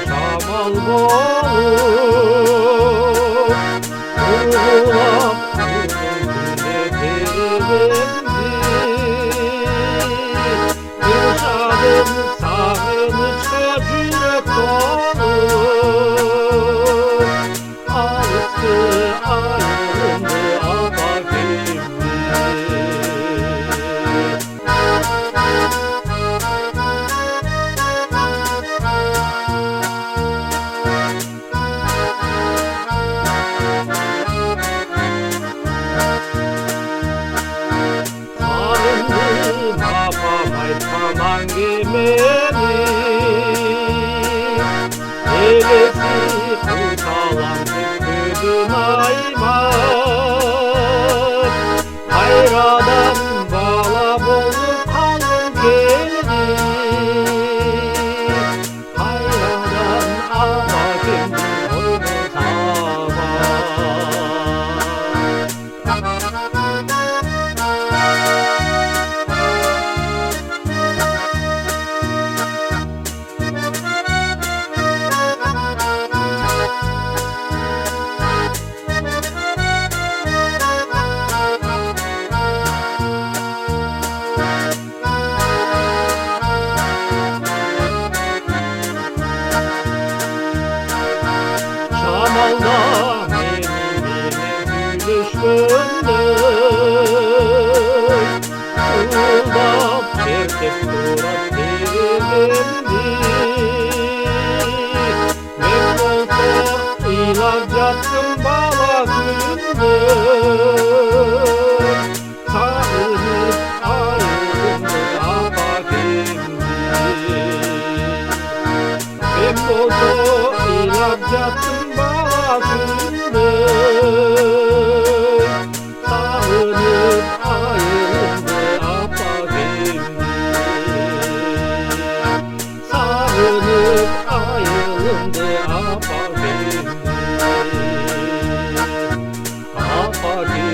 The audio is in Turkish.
Şamal bolup Ulap Yaşadım sağınışa cürek dolu Alıştı ayrıldı abakimdi Gemeni Elesi kurtalan tıkkıdın ayman Hayradan bağla bolu kalın geldi Hayradan ama kendi oyunu Şamalda menimine gülüşkündür Şuldap çerkep durak derilendi Men olsa ilaç yatkın bala gündür Sağınıp ayrıldı apakimdi Men olsa ilaç yatkın bala gündür Sağınıp ayrıldı apakimdi Sağınıp ayrıldı apakimdi Apakimdi